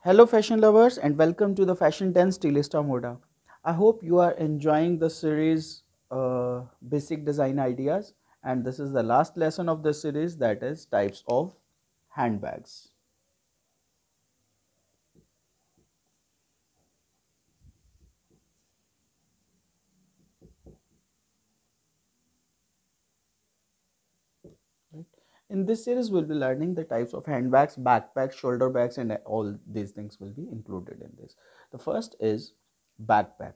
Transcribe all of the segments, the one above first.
Hello, fashion lovers, and welcome to the Fashion 10 Stylista Moda. I hope you are enjoying the series Basic Design Ideas, and this is the last lesson of the series, that is types of handbags. Right? In this series, we'll be learning the types of handbags, backpacks, shoulder bags, and all these things will be included in this. The first is backpack.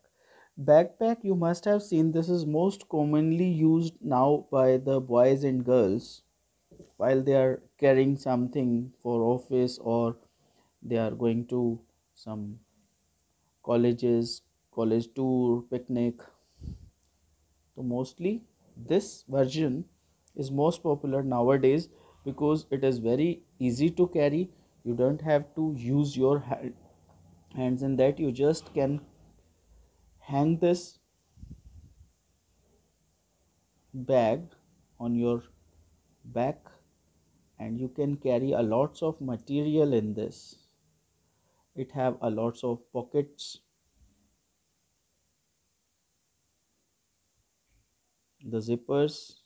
Backpack, you must have seen, this is most commonly used now by the boys and girls while they are carrying something for office, or they are going to some colleges, college tour, picnic. So mostly this version is most popular nowadays because it is very easy to carry. You don't have to use your hands in that. You just can hang this bag on your back, and you can carry a lots of material in this. It have a lots of pockets, the zippers,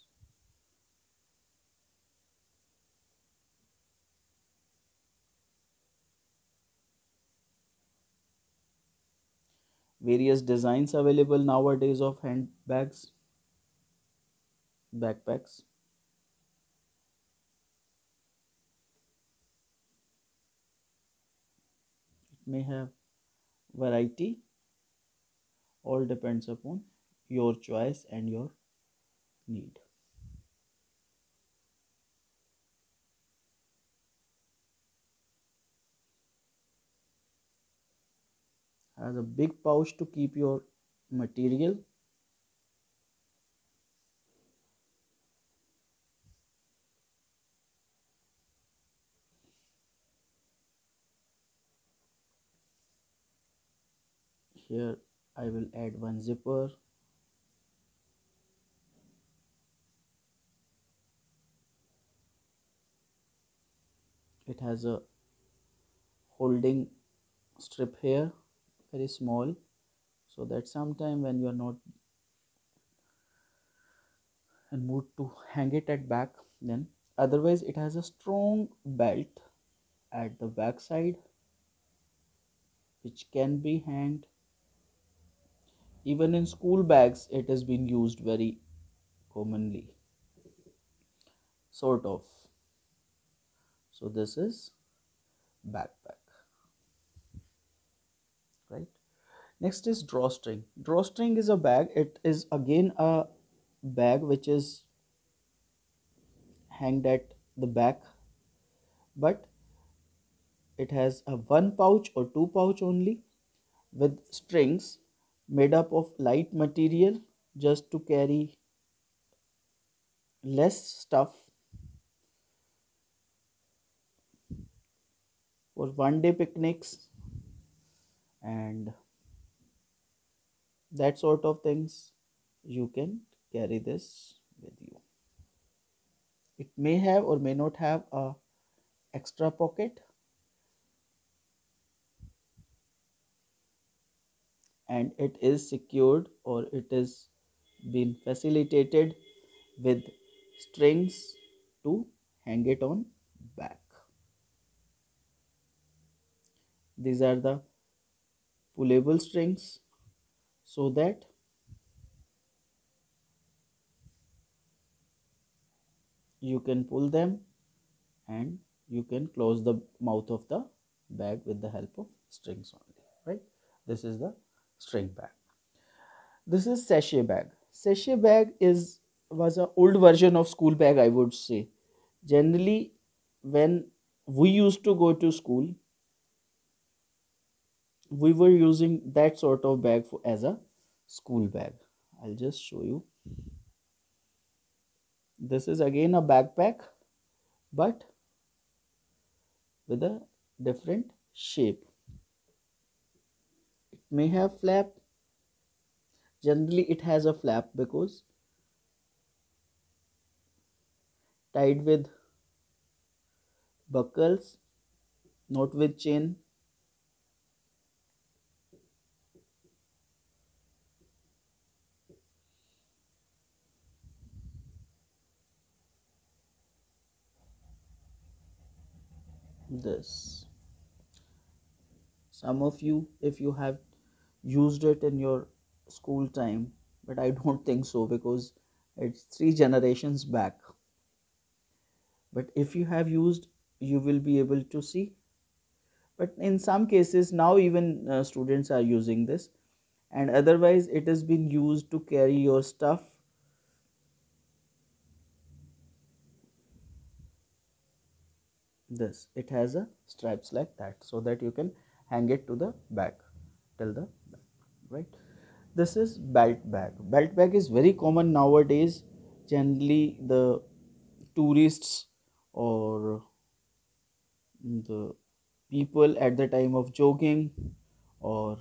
various designs available nowadays of handbags, backpacks. It may have variety, all depends upon your choice and your need. Has a big pouch to keep your material. Here I will add one zipper. It has a holding strip here, very small, so that sometime when you are not in mood to hang it at back, then otherwise it has a strong belt at the back side which can be hanged. Even in school bags it has been used very commonly, sort of. So this is backpack, right? Next is drawstring. Drawstring is a bag. It is again a bag which is hanged at the back, but it has a one pouch or two pouch only, with strings made up of light material, just to carry less stuff for one day picnics and that sort of things. You can carry this with you. It may have or may not have a extra pocket, and it is secured, or it is been facilitated with strings to hang it on back. These are the pullable strings, so that you can pull them and you can close the mouth of the bag with the help of strings only, right? This is the string bag. This is sachet bag. Sachet bag is was a old version of school bag, I would say. Generally, when we used to go to school, we were using that sort of bag as a school bag. I'll just show you. This is again a backpack, but with a different shape. It may have flap. Generally it has a flap because tied with buckles, not with chain. this. Some of you, if you have used it in your school time, but I don't think so because it's three generations back. But if you have used, you will be able to see. But in some cases now even students are using this, and otherwise it has been used to carry your stuff. This, it has a stripes like that so that you can hang it to the back, till the back, right? This is belt bag. Belt bag is very common nowadays. Generally the tourists or the people at the time of jogging or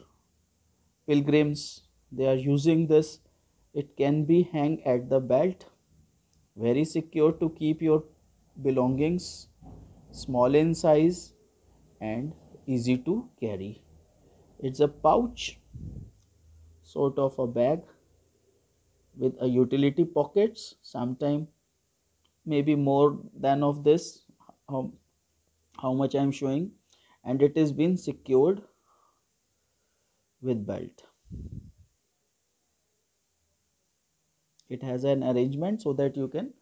pilgrims, they are using this. It can be hang at the belt, very secure to keep your belongings, small in size and easy to carry. It's a pouch, sort of a bag with a utility pockets, sometime maybe more than of this, how, how much I'm showing, and it is been secured with belt. It has an arrangement so that you can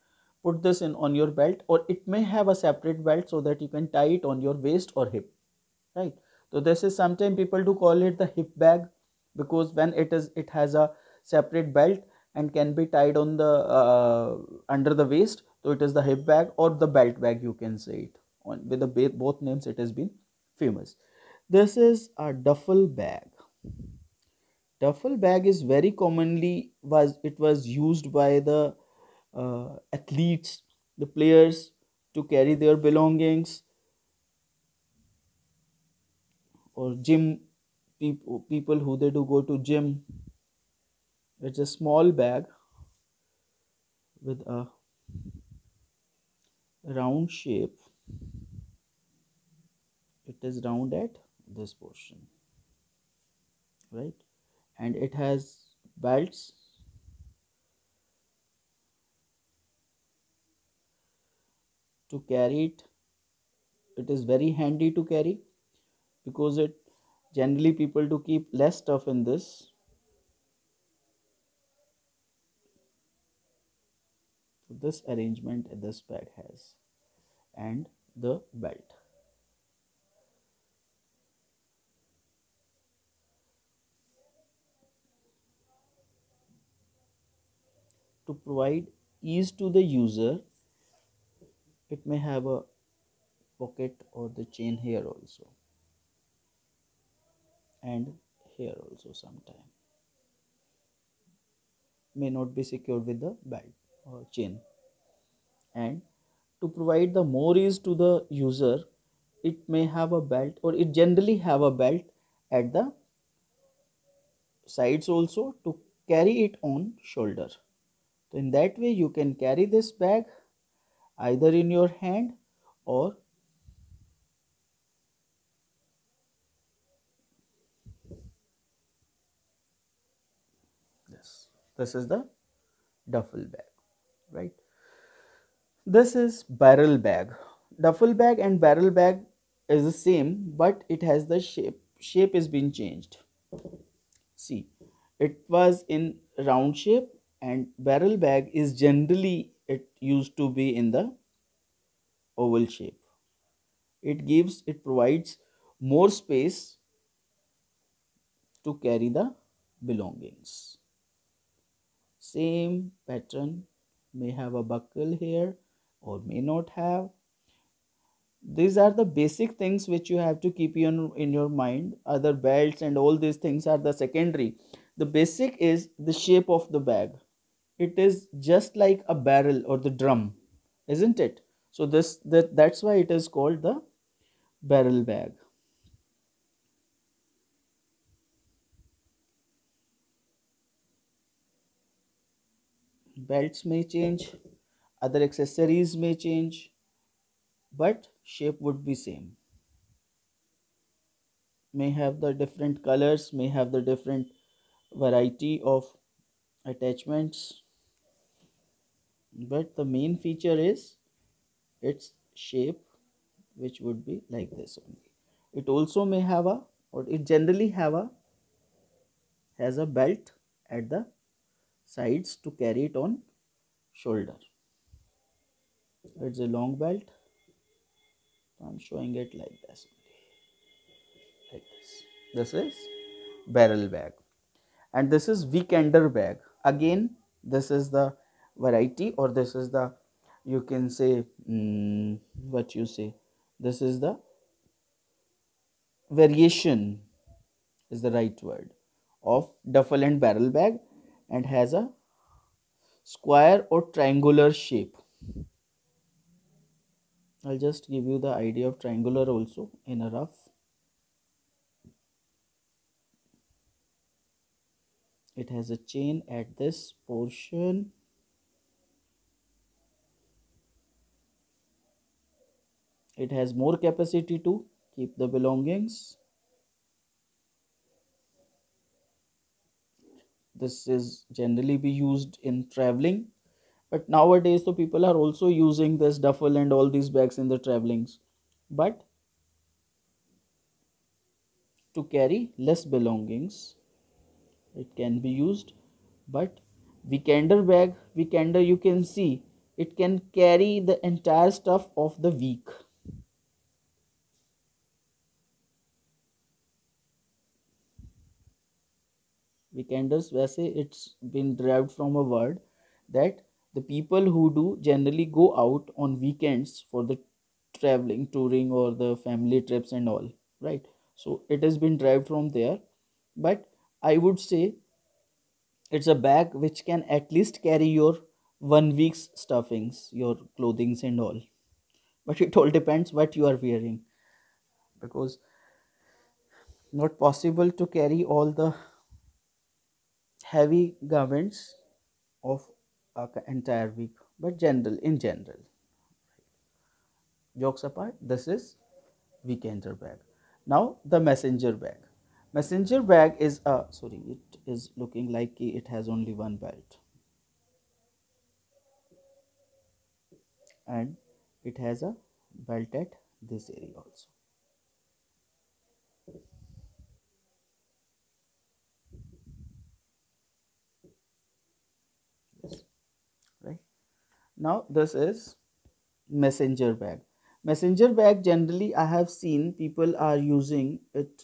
put this in on your belt, or it may have a separate belt so that you can tie it on your waist or hip, right? So this is, sometimes people do call it the hip bag, because when it has a separate belt and can be tied on the under the waist, so it is the hip bag or the belt bag, you can say it. On with the both names it has been famous. This is a duffel bag. Duffel bag is very commonly was used by the athletes, the players, to carry their belongings, or gym people who they do go to gym. It's a small bag with a round shape. It is round at this portion, right? And it has belts to carry it. It is very handy to carry because it generally people to keep less stuff in this. So this arrangement this bag has, and the belt. To provide ease to the user, it may have a pocket or the chain here also, and here also sometime. May not be secured with the belt or chain. And to provide the more ease to the user, it may have a belt, or it generally have a belt at the sides also to carry it on shoulder. So in that way you can carry this bag either in your hand or this. This is the duffel bag, right? This is barrel bag. Duffel bag and barrel bag is the same, but it has the shape. Shape is being changed. See, it was in round shape, and barrel bag is generally it used to be in the oval shape. It provides more space to carry the belongings. Same pattern, may have a buckle here or may not have. These are the basic things which you have to keep in your mind. Other belts and all these things are the secondary. The basic is the shape of the bag. It is just like a barrel or the drum, isn't it? So that's why it is called the barrel bag. Belts may change, other accessories may change, but shape would be same. May have the different colors, may have the different variety of attachments, but the main feature is its shape, which would be like this only. It also may have a, or it generally have a, has a belt at the sides to carry it on shoulder. It's a long belt. I'm showing it like this, like this. This is barrel bag, and this is weekender bag. Again, this is the variety, or this is the, you can say, what you say, this is the variation, is the right word, of duffel and barrel bag, and has a square or triangular shape. I'll just give you the idea of triangular also in a rough. It has a chain at this portion. It has more capacity to keep the belongings. This is generally be used in traveling, but nowadays the people are also using this duffel and all these bags in the travelings, but to carry less belongings it can be used. But weekender bag, weekender, you can see it can carry the entire stuff of the week. Weekenders, वैसे it's been derived from a word that the people who do generally go out on weekends for the traveling, touring, or the family trips and all, right? So it has been derived from there. But I would say it's a bag which can at least carry your 1 week's stuffings, your clothings and all. But it all depends what you are wearing, because not possible to carry all the heavy garments of a entire week. But general, in general, jokes apart, this is weekender bag. Now the messenger bag. Messenger bag is a, sorry, it is looking like it has only one belt, and it has a belt at this area also. Yes, right. Now this is messenger bag. Messenger bag, generally I have seen people are using it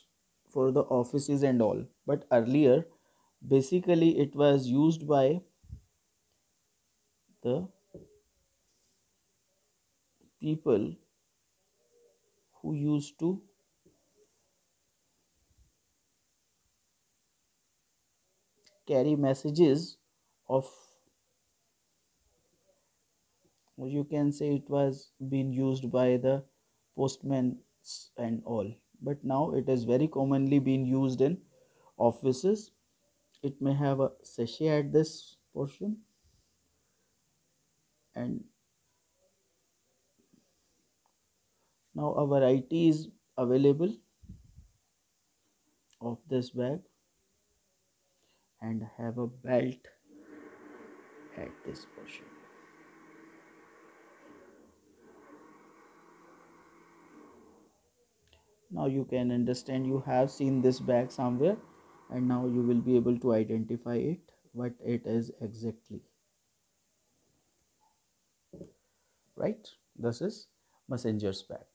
for the offices and all, but earlier basically it was used by the people who used to carry messages of, or you can say it was being used by the postmen and all. But now it is very commonly being used in offices. It may have a sachet at this portion, and now a variety is available of this bag, and have a belt at this portion. Now you can understand, you have seen this bag somewhere, and now you will be able to identify it, what it is exactly, right? This is messenger's bag.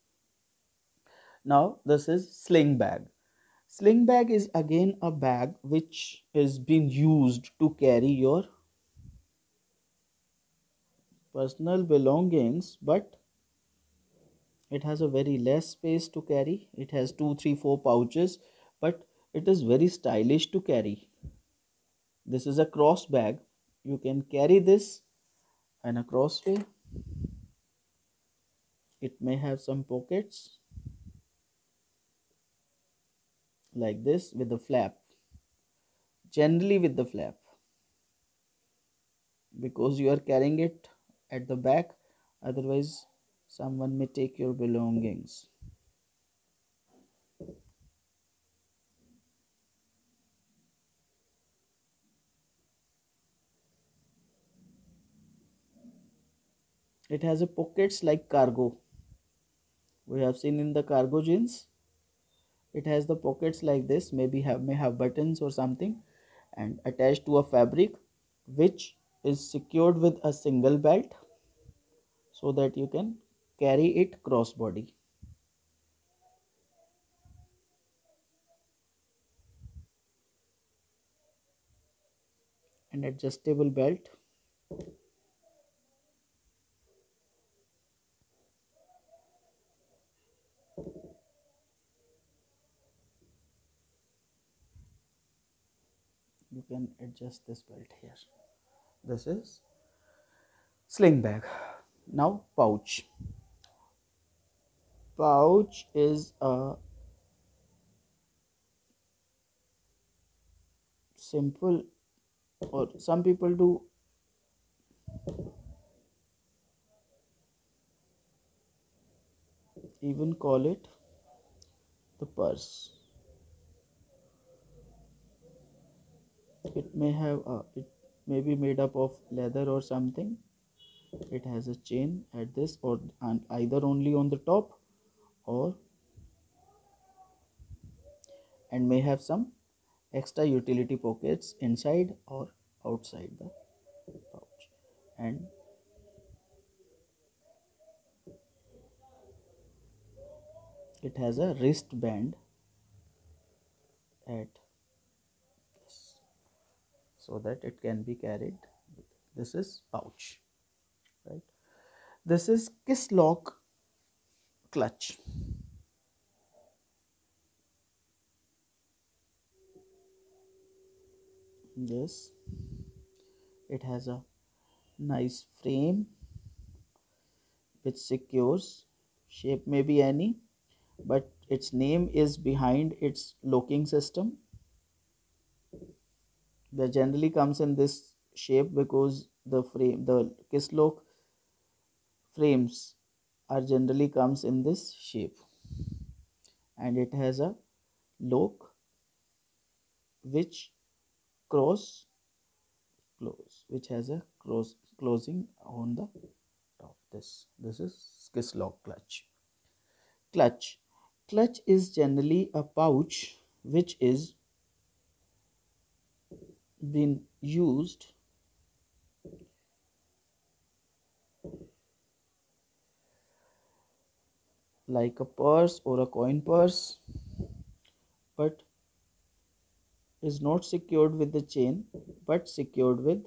Now this is sling bag. Sling bag is again a bag which is being used to carry your personal belongings, but it has a very less space to carry. It has 2 3 4 pouches, but it is very stylish to carry. This is a cross bag. You can carry this in a cross way. It may have some pockets like this with the flap, generally with the flap, because you are carrying it at the back, otherwise someone may take your belongings. It has a pockets like cargo, We have seen in the cargo jeans, it has the pockets like this, maybe have may have buttons or something, and attached to a fabric which is secured with a single belt so that you can carry it cross body. An adjustable belt. You can adjust this belt here. This is sling bag. Now pouch. Pouch is a simple, or some people do even call it the purse. It may be made up of leather or something. It has a chain at this, or and either only on the top, or and may have some extra utility pockets inside or outside the pouch. And it has a wristband at this so that it can be carried. This is pouch, right? This is kiss lock clutch. Yes, it has a nice frame which secures. Shape may be any, but its name is behind its locking system. That generally comes in this shape because the kiss lock frames are generally comes in this shape, and it has a lock which cross close, which has a closing on the top. This is kiss lock clutch. Clutch. Clutch is generally a pouch which is been used like a purse or a coin purse, but is not secured with the chain, but secured with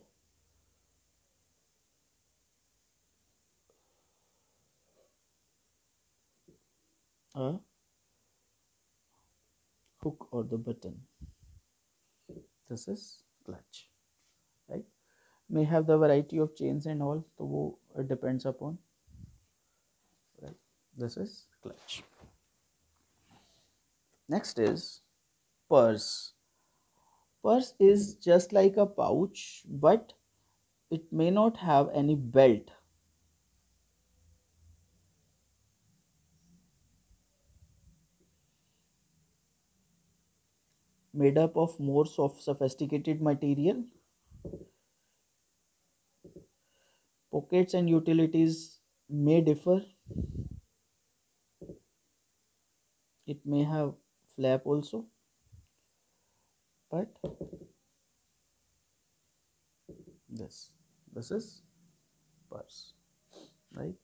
a hook or the button. This is clutch, right? May have the variety of chains and all, so it depends upon, right? This is clutch. Next is purse. Purse is just like a pouch, but it may not have any belt. Made up of more soft sophisticated material. Pockets and utilities may differ. It may have flap also, but this is purse, right?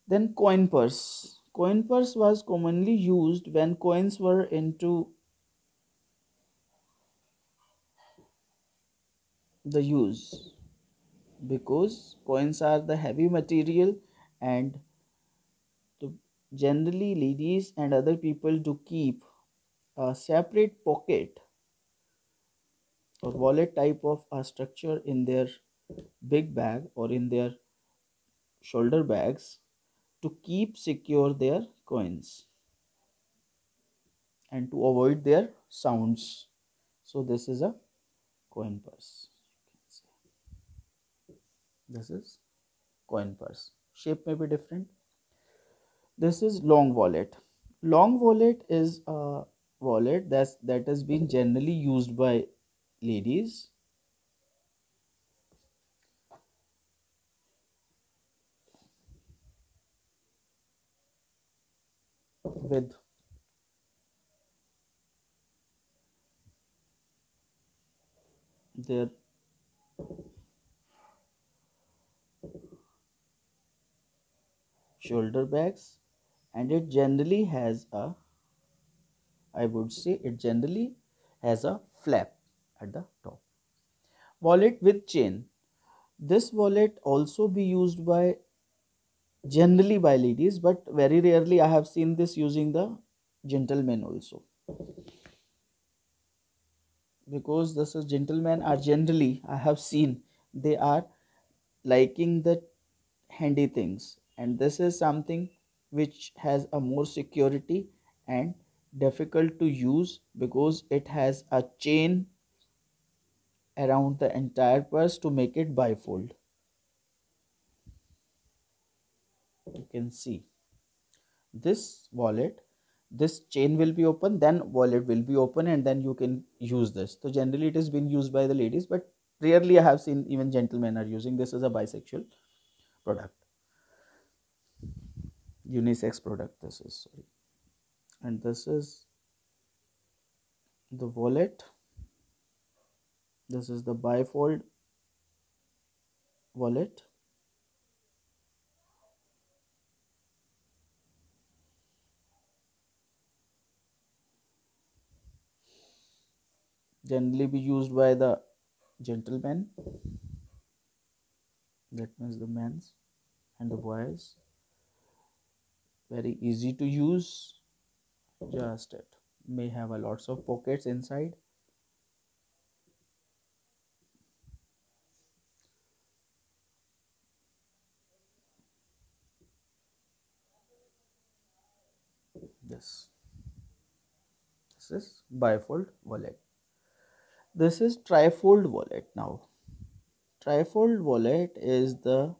Then coin purse. Coin purse was commonly used when coins were into the use, because coins are the heavy material, and to generally ladies and other people to keep a separate pocket or wallet type of a structure in their big bag or in their shoulder bags to keep secure their coins and to avoid their sounds. So this is a coin purse. You can say this is coin purse. Shape may be different. This is long wallet. Long wallet is a wallet that has been generally used by ladies. with their shoulder bags, and it generally has a, I would say it generally has a flap at the top. Wallet with chain. This wallet also be used by generally by ladies, but very rarely I have seen this using the gentlemen also, because this is gentlemen are generally I have seen they are liking the handy things, and this is something which has a more security and difficult to use because it has a chain around the entire purse to make it bifold. You can see this wallet, this chain will be open, then wallet will be open, and then you can use this. So generally it is being used by the ladies, but rarely I have seen even gentlemen are using. This is a bisexual product, unisex product this is, sorry. And this is the wallet. This is the bifold wallet. Generally be used by the gentlemen, that means the men's and the boys. Very easy to use. Just it may have a lots of pockets inside. This is bifold wallet. This is trifold wallet. Now trifold wallet is the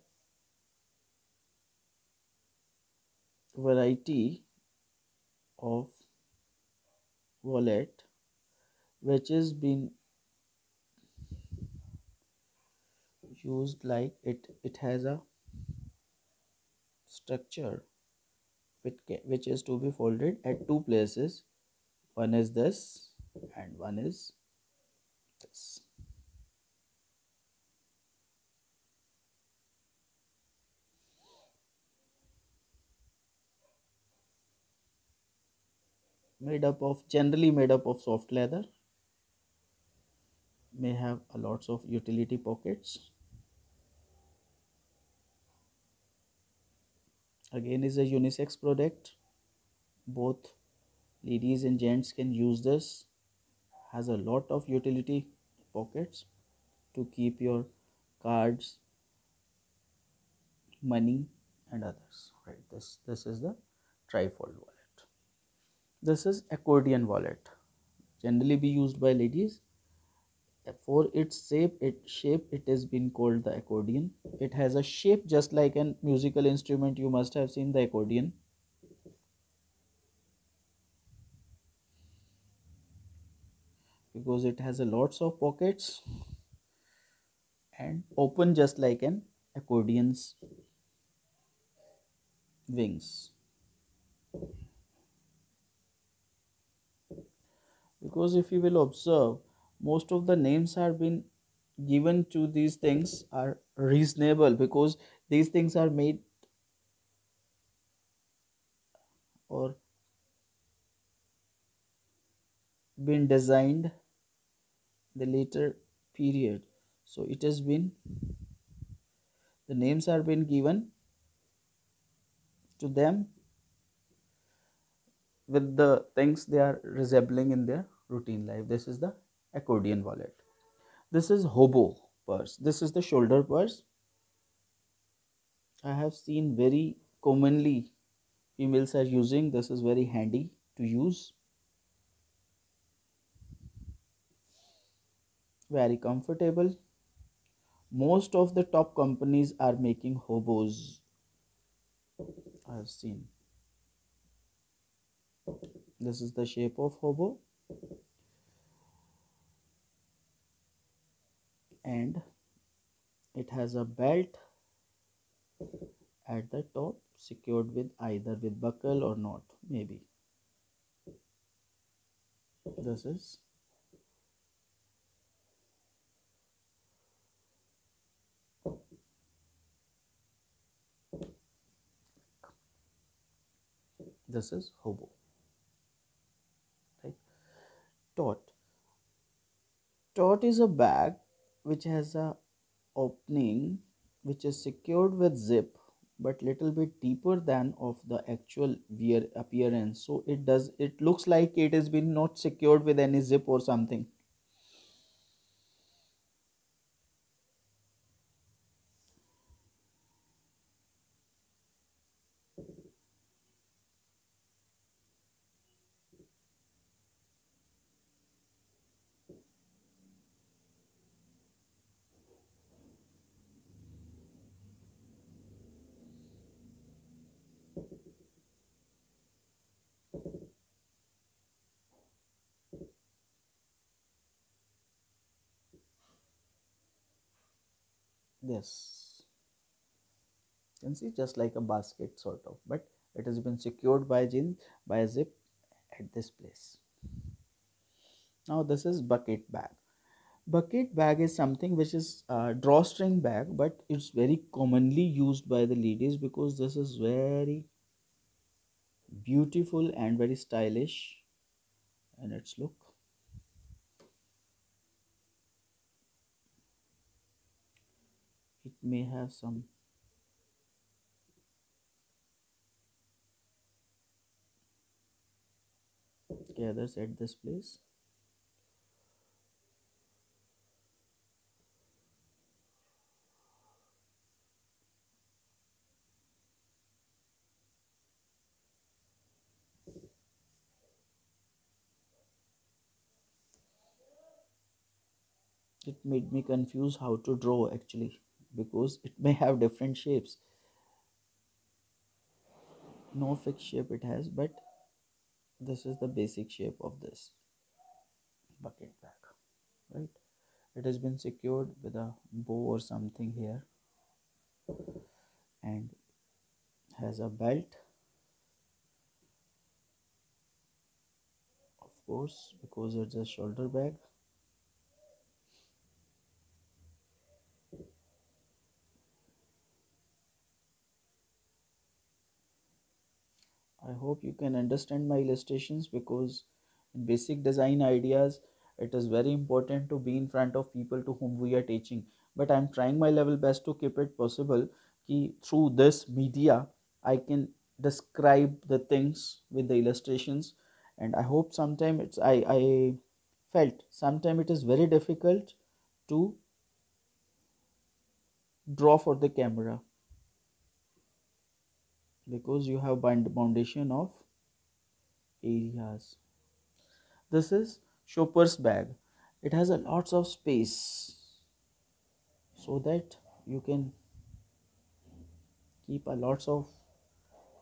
variety of wallet which is being used like it has a structure which is to be folded at two places. One is this and one is this. Generally made up of soft leather, may have a lots of utility pockets. Again is a unisex product, both ladies and gents can use this. Has a lot of utility pockets to keep your cards, money and others, right? This is the trifold wallet. This is accordion wallet, generally be used by ladies. For its shape it has been called the accordion. It has a shape just like an musical instrument. You must have seen the accordion, because it has a lots of pockets and open just like an accordion's wings. Because if you will observe, most of the names are been given to these things are reasonable, because these things are made or been designed the later period, so it has been, the names are been given to them with the things they are resembling in their routine life. This is the accordion wallet. This is hobo purse. This is the shoulder purse. I have seen very commonly females are using. This is very handy to use, very comfortable. Most of the top companies are making hobos. I have seen. This is the shape of hobo, and it has a belt at the top secured with either with buckle or not, maybe. This is hobo, right? Tote. Tote is a bag which has a opening which is secured with zip but little bit deeper than of the actual wear appearance, so it looks like it has been not secured with any zip or something. This, you can see, just like a basket sort of, but it has been secured by a zip at this place. Now this is bucket bag. Bucket bag is something which is a drawstring bag, but it's very commonly used by the ladies because this is very beautiful and very stylish in its look. It may have some gathers at this place. It made me confuse how to draw actually because it may have different shapes. No fixed shape it has, but this is the basic shape of this bucket bag, right? It has been secured with a bow or something here and has a belt, of course, because it's a shoulder bag. I hope you can understand my illustrations because in basic design ideas, it is very important to be in front of people to whom we are teaching. But I'm trying my level best to keep it possible कि through this media, I can describe the things with the illustrations. And I hope sometime I felt sometime it is very difficult to draw for the camera because you have foundation of areas. This is shopper's bag. It has a lots of space so that you can keep a lots of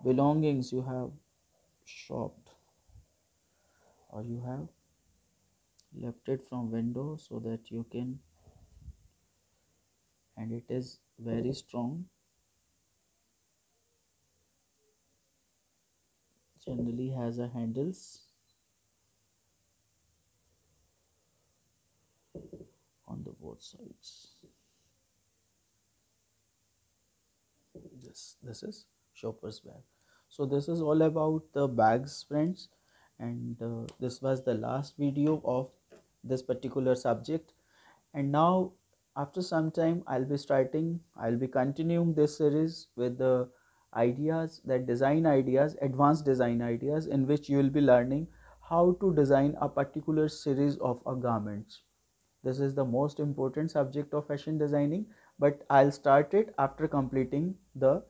belongings you have shopped or you have left it from window so that you can, and it is very strong, generally has a handles on the both sides. This is shopper's bag. So this is all about the bags, friends, and this was the last video of this particular subject. And now after some time I'll be continuing this series with the ideas, that design ideas, advanced design ideas, in which you will be learning how to design a particular series of a garments. This is the most important subject of fashion designing, but I'll start it after completing the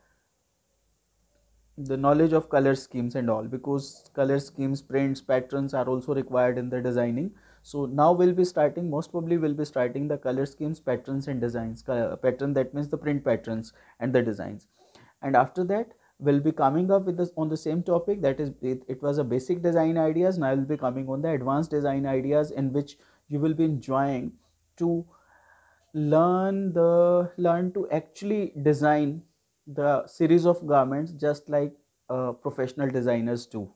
knowledge of color schemes and all, because color schemes, prints, patterns are also required in the designing. So now we'll be starting, most probably we'll be starting the color schemes, patterns and designs. Pattern, that means the print patterns and the designs. And after that we'll be coming up with this on the same topic, that is it was a basic design ideas. Now we'll be coming on the advanced design ideas, in which you will be enjoying to learn to actually design the series of garments just like professional designers do,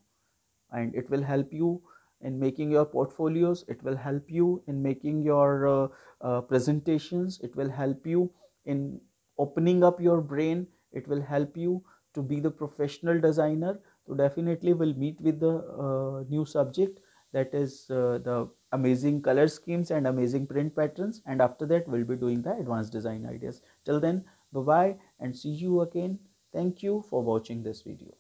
and it will help you in making your portfolios, it will help you in making your presentations, it will help you in opening up your brain, it will help you to be the professional designer. So definitely we'll meet with the new subject, that is the amazing color schemes and amazing print patterns, and after that we'll be doing the advanced design ideas. Till then, bye bye and see you again. Thank you for watching this video.